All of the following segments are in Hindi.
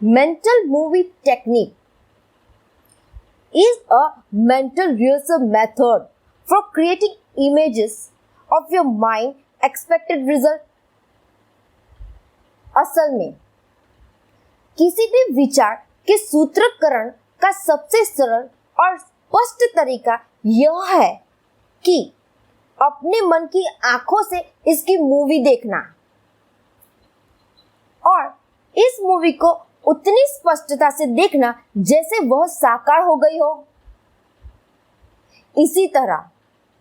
Mental movie technique is a mental rehearsal method for creating images of your mind expected result. असल में किसी भी विचार के सूत्रकरण का सबसे सरल और स्पष्ट तरीका यह है कि अपने मन की आंखों से इसकी मूवी देखना और इस मूवी को उतनी स्पष्टता से देखना जैसे वह साकार हो गई हो। इसी तरह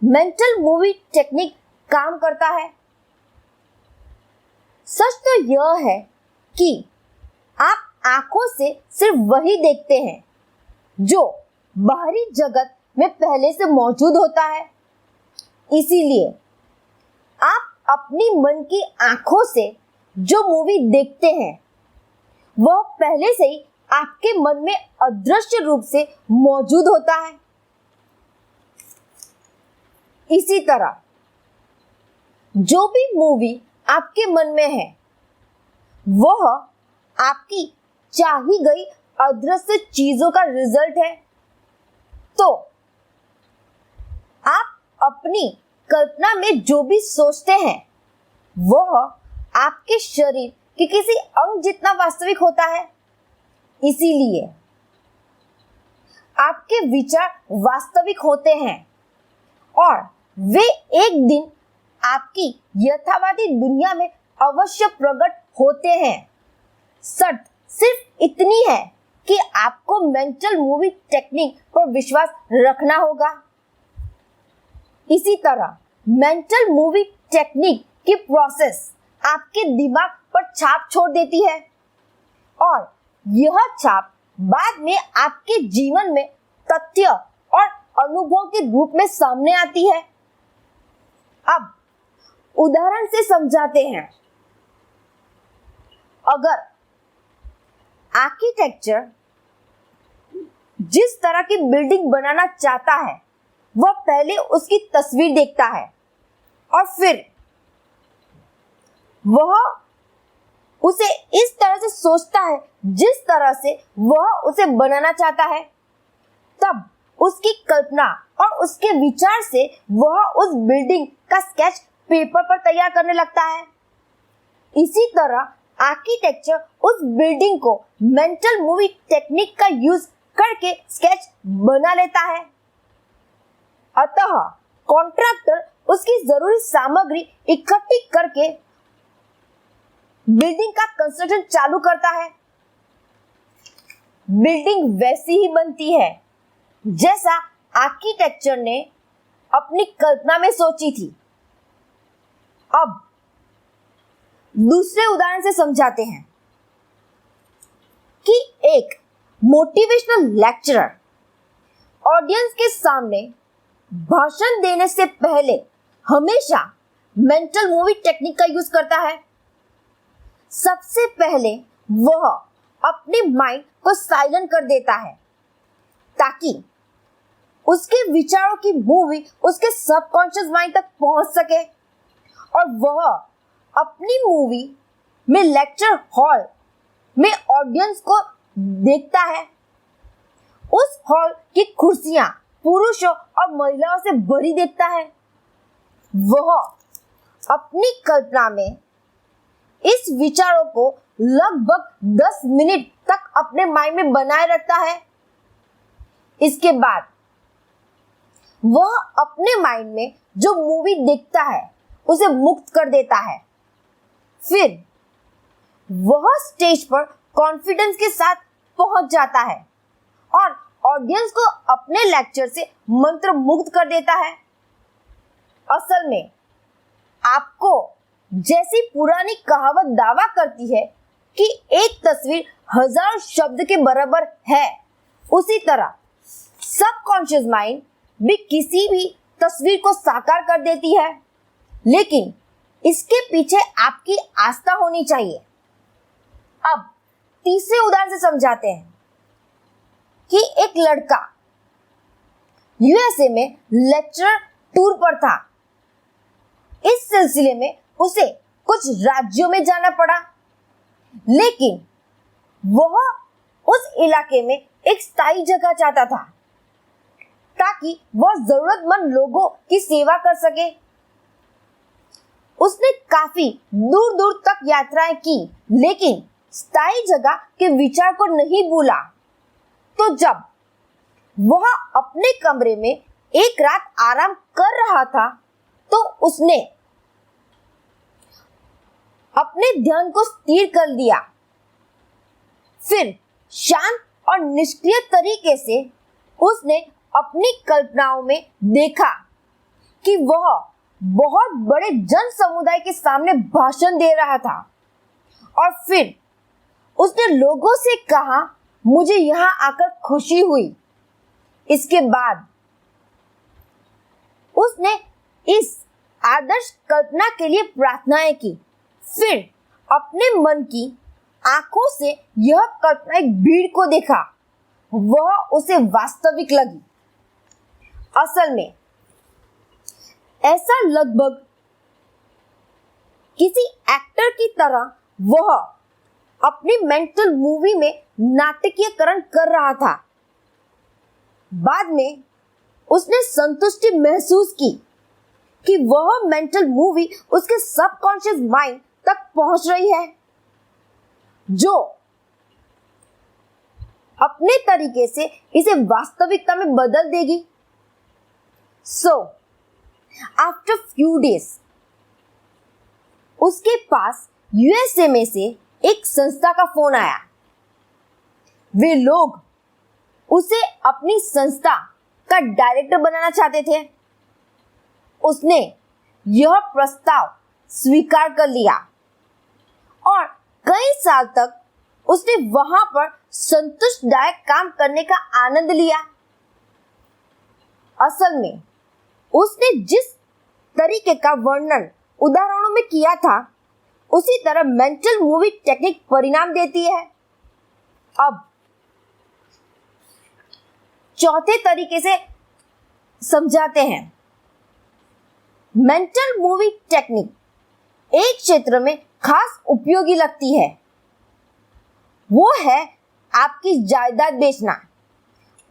मेंटल मूवी टेक्निक काम करता है। सच तो यह है कि आप आंखों से सिर्फ वही देखते हैं जो बाहरी जगत में पहले से मौजूद होता है। इसीलिए आप अपनी मन की आंखों से जो मूवी देखते हैं वह पहले से ही आपके मन में अदृश्य रूप से मौजूद होता है। इसी तरह जो भी मूवी आपके मन में है वह आपकी चाही गई अदृश्य चीजों का रिजल्ट है। तो आप अपनी कल्पना में जो भी सोचते हैं वह आपके शरीर के किसी अंग जितना वास्तविक होता है। इसीलिए आपके विचार वास्तविक होते हैं और वे एक दिन आपकी यथार्थवादी दुनिया में अवश्य प्रकट होते हैं। शर्त सिर्फ इतनी है कि आपको मेंटल मूवी टेक्निक पर विश्वास रखना होगा। इसी तरह मेंटल मूवी टेक्निक की प्रोसेस आपके दिमाग पर छाप छोड़ देती है और यह छाप बाद में आपके जीवन में तथ्य और अनुभव के रूप में सामने आती है। अब उदाहरण से समझाते हैं। अगर आर्किटेक्चर जिस तरह की बिल्डिंग बनाना चाहता है वह पहले उसकी तस्वीर देखता है और फिर वह उसे इस तरह से सोचता है जिस तरह से वह उसे बनाना चाहता है, तब उसकी कल्पना और उसके विचार से वह उस बिल्डिंग का स्केच पेपर पर तैयार करने लगता है। इसी तरह आर्किटेक्चर उस बिल्डिंग को मेंटल मूवी टेक्निक का यूज करके स्केच बना लेता है। अतः कॉन्ट्रैक्टर उसकी जरूरी सामग्री इकट्ठी करके बिल्डिंग का कंस्ट्रक्शन चालू करता है। बिल्डिंग वैसी ही बनती है जैसा आर्किटेक्चर ने अपनी कल्पना में सोची थी। अब दूसरे उदाहरण से समझाते हैं कि एक मोटिवेशनल लेक्चरर ऑडियंस के सामने भाषण देने से पहले हमेशा मेंटल मूवी टेक्निक का यूज करता है। सबसे पहले वह अपने माइंड को साइलेंट कर देता है ताकि उसके विचारों की मूवी उसके सबकॉन्शियस माइंड तक पहुंच सके और वह अपनी मूवी में लेक्चर हॉल में ऑडियंस को देखता है। उस हॉल की कुर्सियां पुरुषों और महिलाओं से भरी देखता है। वह अपनी कल्पना में इस विचारों को लगभग 10 मिनट तक अपने माइंड में बनाए रखता है। इसके बाद वह अपने माइंड में जो मूवी देखता है उसे मुक्त कर देता है। फिर वह स्टेज पर कॉन्फिडेंस के साथ पहुंच जाता है और ऑडियंस को अपने लेक्चर से मंत्र मुग्ध कर देता है। असल में आपको जैसी पुरानी कहावत दावा करती है कि एक तस्वीर 1000 शब्द के बराबर है, उसी तरह सबकॉन्शियस माइंड भी किसी भी तस्वीर को साकार कर देती है, लेकिन इसके पीछे आपकी आस्था होनी चाहिए। अब तीसरे उदाहरण से समझाते हैं कि एक लड़का यूएसए में लेक्चर टूर पर था। इस सिलसिले में उसे कुछ राज्यों में जाना पड़ा, लेकिन वह उस इलाके में एक स्थायी जगह चाहता था ताकि वह जरूरतमंद लोगों की सेवा कर सके। उसने काफी दूर दूर तक यात्राएं की, लेकिन स्थायी जगह के विचार को नहीं भूला। तो जब वह अपने कमरे में एक रात आराम कर रहा था, तो उसने अपने ध्यान को स्थिर कर लिया। फिर शांत और निष्क्रिय तरीके से उसने अपनी कल्पनाओं में देखा कि वह बहुत बड़े जन समुदाय के सामने भाषण दे रहा था। और फिर उसने लोगों से कहा, मुझे यहाँ आकर खुशी हुई। इसके बाद उसने इस आदर्श कल्पना के लिए प्रार्थनाएं की। फिर अपने मन की आंखों से यह कल्पना एक भीड़ को देखा। वह उसे वास्तविक लगी। असल में ऐसा लगभग किसी एक्टर की तरह वह अपनी मेंटल मूवी में नाटकीयकरण कर रहा था। बाद में उसने संतुष्टि महसूस की कि वह मेंटल मूवी उसके सबकॉन्शियस माइंड तक पहुंच रही है, जो अपने तरीके से इसे वास्तविकता में बदल देगी। So, after few days, उसके पास यूएसए में से एक संस्था का फोन आया। वे लोग उसे अपनी संस्था का डायरेक्टर बनाना चाहते थे। उसने यह प्रस्ताव स्वीकार कर लिया और कई साल तक उसने वहां पर संतुष्टदायक काम करने का आनंद लिया। असल में उसने जिस तरीके का वर्णन उदाहरणों में किया था, उसी तरह मेंटल मूवी टेक्निक परिणाम देती है। अब चौथे तरीके से समझाते हैं। मेंटल मूवी टेक्निक एक क्षेत्र में खास उपयोगी लगती है, वो है आपकी जायदाद बेचना।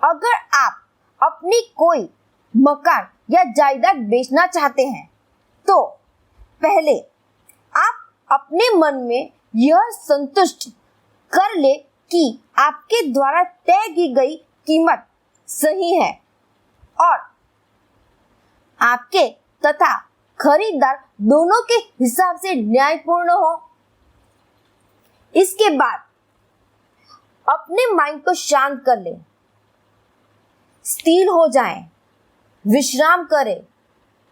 अगर आप अपनी कोई मकान या जायदाद बेचना चाहते हैं, तो पहले आप अपने मन में यह संतुष्ट कर ले कि आपके द्वारा तय की गई कीमत सही है और आपके तथा खरीदार दोनों के हिसाब से न्यायपूर्ण हो। इसके बाद अपने माइंड को शांत कर ले, स्थिर हो जाएं, विश्राम करें,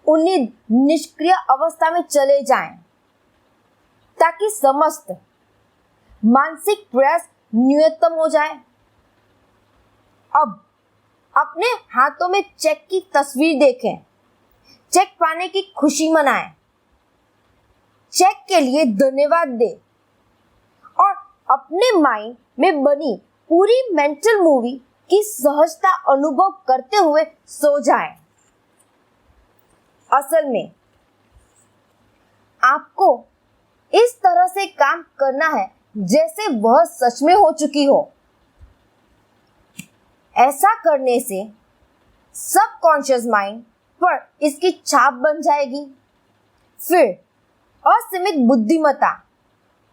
उन्हीं निष्क्रिय अवस्था में चले जाएं, ताकि समस्त मानसिक प्रयास न्यूनतम हो जाए। अब अपने हाथों में चेक की तस्वीर देखें, चेक पाने की खुशी मनाएं, चेक के लिए धन्यवाद दें और अपने माइंड में बनी पूरी मेंटल मूवी की सहजता अनुभव करते हुए सो जाएं। असल में आपको इस तरह से काम करना है जैसे वह सच में हो चुकी हो। ऐसा करने से सबकॉन्शियस माइंड पर इसकी छाप बन जाएगी। फिर असीमित बुद्धिमत्ता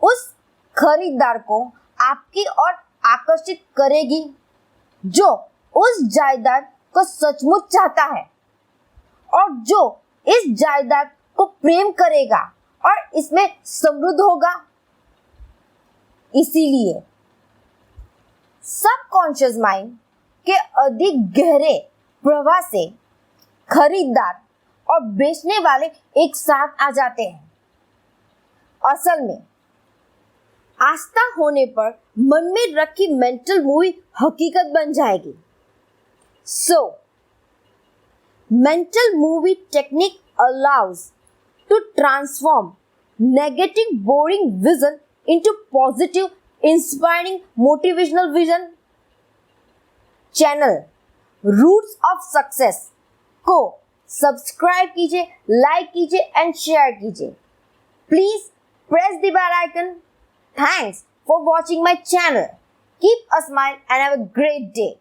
उस खरीदार को आपकी ओर आकर्षित करेगी जो उस जायदाद को सचमुच चाहता है और जो इस जायदाद को प्रेम करेगा और इसमें समृद्ध होगा। इसीलिए सबकॉन्शियस माइंड के अधिक गहरे प्रवाह से खरीदार और बेचने वाले एक साथ आ जाते हैं। असल में आस्था होने पर मन में रखी मेंटल मूवी हकीकत बन जाएगी। So, mental movie technique allows to transform negative, boring vision into positive, inspiring, motivational vision. Channel roots of success को सब्सक्राइब कीजिए, लाइक कीजिए एंड शेयर कीजिए। Please press the bell icon. Thanks for watching my channel. Keep a smile and have a great day.